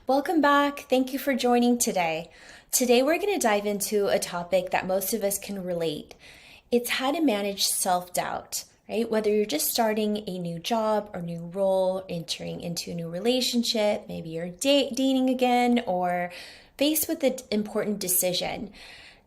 Welcome back. Thank you for joining today. Today, we're going to dive into a topic that most of us can relate. It's how to manage self-doubt, right? Whether you're just starting a new job or new role, entering into a new relationship, maybe you're dating again, or faced with an important decision.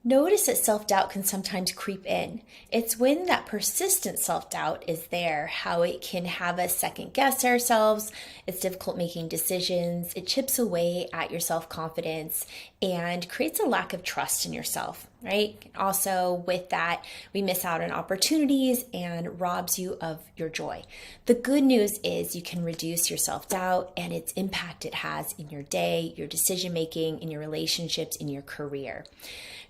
Notice that self-doubt can sometimes creep in. It's when that persistent self-doubt is there, how it can have us second guess ourselves. It's difficult making decisions. It chips away at your self-confidence and creates a lack of trust in yourself, right? Also, with that, we miss out on opportunities and robs you of your joy. The good news is you can reduce your self-doubt and its impact it has in your day, your decision-making, in your relationships, in your career.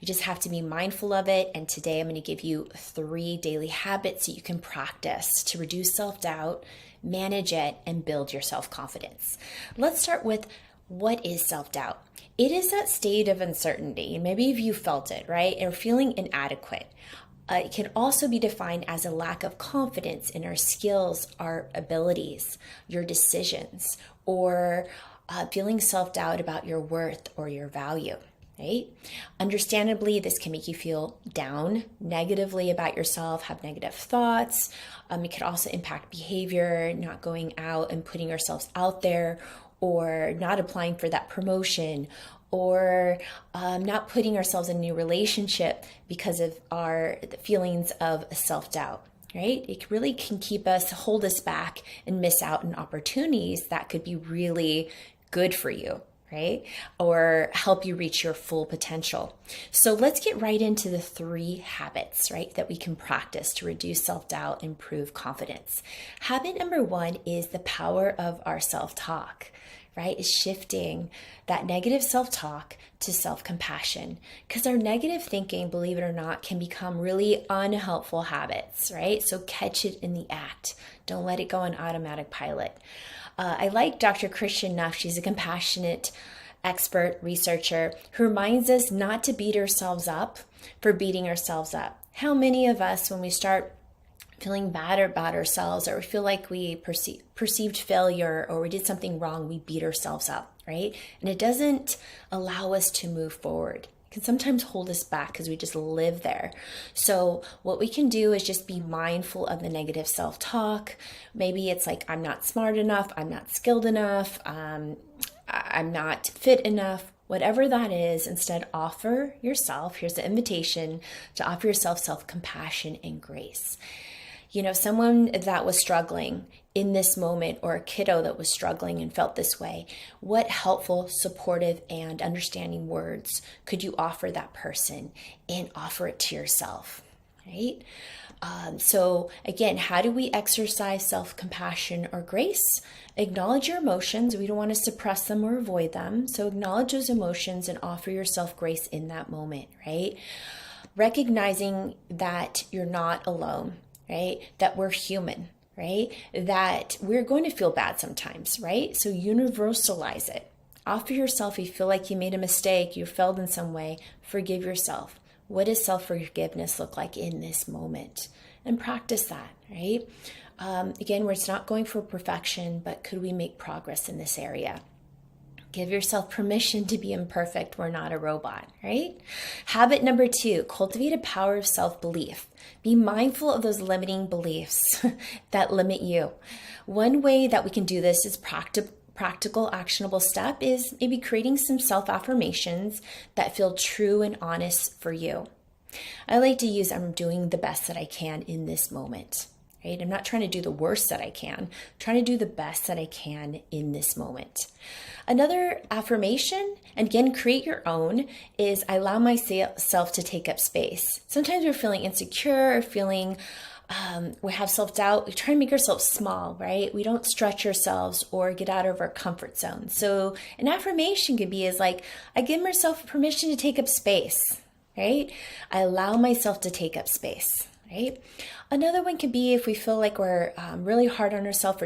You just have to be mindful of it. And today I'm going to give you 3 daily habits that you can practice to reduce self-doubt, manage it, and build your self-confidence. Let's start with what is self-doubt? It is that state of uncertainty, and maybe you felt it, right? Or feeling inadequate. It can also be defined as a lack of confidence in our skills, our abilities, your decisions, or feeling self-doubt about your worth or your value. Right? Understandably, this can make you feel down negatively about yourself, have negative thoughts. It can also impact behavior, not going out and putting ourselves out there, or not applying for that promotion, or not putting ourselves in a new relationship because of our feelings of self-doubt. Right? It really can hold us back and miss out on opportunities that could be really good for you. Right? Or help you reach your full potential. So let's get right into the 3 habits, right, that we can practice to reduce self-doubt and improve confidence. Habit number 1 is the power of our self-talk, right? Is shifting that negative self-talk to self-compassion, because our negative thinking, believe it or not, can become really unhelpful habits, right? So catch it in the act. Don't let it go on automatic pilot. I like Dr. Christian Nuff. She's a compassionate expert researcher who reminds us not to beat ourselves up for beating ourselves up. How many of us, when we start feeling bad about ourselves, or we feel like we perceived failure or we did something wrong, we beat ourselves up, right? And it doesn't allow us to move forward. Can sometimes hold us back because we just live there. So what we can do is just be mindful of the negative self-talk. Maybe it's like, I'm not smart enough, I'm not skilled enough, I'm not fit enough. Whatever that is, instead offer yourself, here's the invitation, to offer yourself self-compassion and grace. You know, someone that was struggling in this moment, or a kiddo that was struggling and felt this way, what helpful, supportive, and understanding words could you offer that person, and offer it to yourself, right? So again, how do we exercise self-compassion or grace? Acknowledge your emotions. We don't want to suppress them or avoid them. So acknowledge those emotions and offer yourself grace in that moment, right? Recognizing that you're not alone, right? That we're human, right? That we're going to feel bad sometimes, right? So universalize it. Offer yourself, if you feel like you made a mistake, you failed in some way, forgive yourself. What does self-forgiveness look like in this moment? And practice that, right? Again, we're not going for perfection, but could we make progress in this area? Give yourself permission to be imperfect. We're not a robot, right? Habit number 2, cultivate a power of self-belief. Be mindful of those limiting beliefs that limit you. One way that we can do this is practical, actionable step is maybe creating some self-affirmations that feel true and honest for you. I like to use, I'm doing the best that I can in this moment. Right? I'm not trying to do the worst that I can. I'm trying to do the best that I can in this moment. Another affirmation, and again, create your own, is I allow myself to take up space. Sometimes we're feeling insecure or feeling we have self-doubt. We try to make ourselves small, right? We don't stretch ourselves or get out of our comfort zone. So an affirmation could be is like, I give myself permission to take up space, right? I allow myself to take up space. Right? Another one could be if we feel like we're really hard on ourselves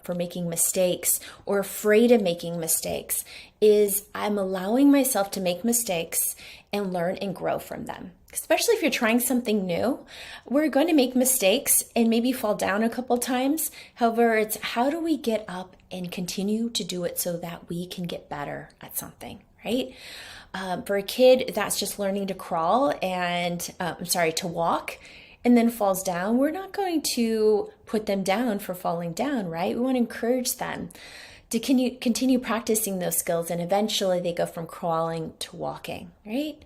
for making mistakes or afraid of making mistakes, is I'm allowing myself to make mistakes and learn and grow from them. Especially if you're trying something new, we're going to make mistakes and maybe fall down a couple times. However, it's how do we get up and continue to do it so that we can get better at something, right? For a kid that's just learning to crawl and, to walk, and then falls down, we're not going to put them down for falling down, right? We want to encourage them to continue practicing those skills, and eventually they go from crawling to walking, right?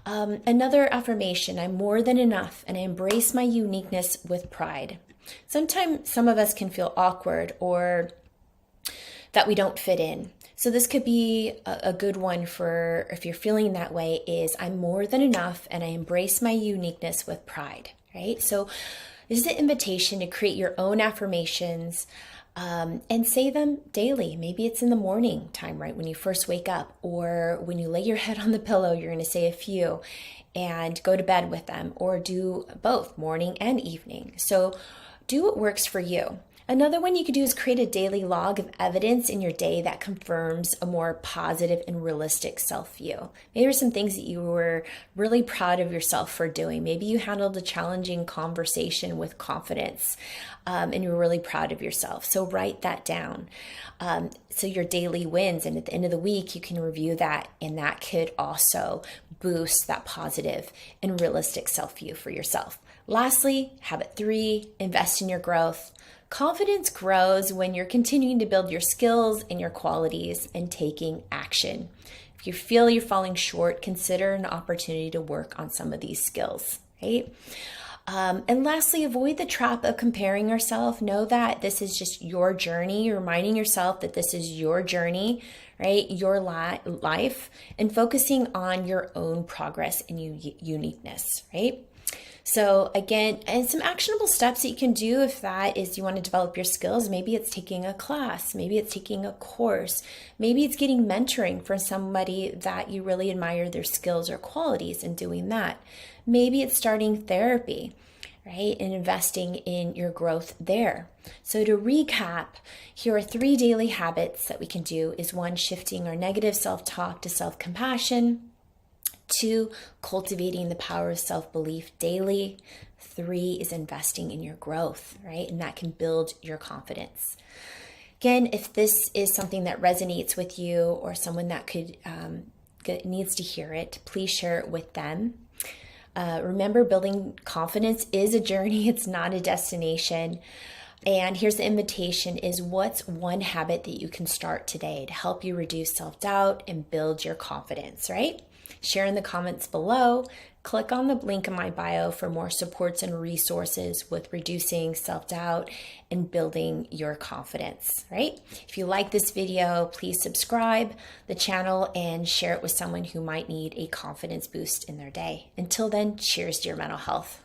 Another affirmation: I'm more than enough and I embrace my uniqueness with pride. Sometimes some of us can feel awkward or that we don't fit in. So this could be a good one for if you're feeling that way, is I'm more than enough and I embrace my uniqueness with pride, right? So this is an invitation to create your own affirmations and say them daily. Maybe it's in the morning time, right? When you first wake up, or when you lay your head on the pillow, you're going to say a few and go to bed with them, or do both morning and evening. So do what works for you. Another one you could do is create a daily log of evidence in your day that confirms a more positive and realistic self-view. Maybe there's some things that you were really proud of yourself for doing. Maybe you handled a challenging conversation with confidence, and you're really proud of yourself. So write that down. So your daily wins, and at the end of the week, you can review that, and that could also boost that positive and realistic self-view for yourself. Lastly, habit 3, invest in your growth. Confidence grows when you're continuing to build your skills and your qualities and taking action. If you feel you're falling short, consider an opportunity to work on some of these skills, right? And lastly, avoid the trap of comparing yourself. Know that this is just your journey. You're reminding yourself that this is your journey, right? Your life, and focusing on your own progress and uniqueness, right? So again, and some actionable steps that you can do if that is you want to develop your skills. Maybe it's taking a class, maybe it's taking a course, maybe it's getting mentoring from somebody that you really admire their skills or qualities and doing that. Maybe it's starting therapy, right? And investing in your growth there. So to recap, here are 3 daily habits that we can do. Is 1, shifting our negative self-talk to self-compassion. 2, cultivating the power of self-belief daily. 3 is investing in your growth, right? And that can build your confidence. Again, if this is something that resonates with you, or someone that could needs to hear it, please share it with them. Remember, building confidence is a journey. It's not a destination. And here's the invitation: is what's one habit that you can start today to help you reduce self-doubt and build your confidence, right? Share in the comments below. Click on the link in my bio for more supports and resources with reducing self-doubt and building your confidence, right? If you like this video, please subscribe the channel and share it with someone who might need a confidence boost in their day. Until then, cheers to your mental health.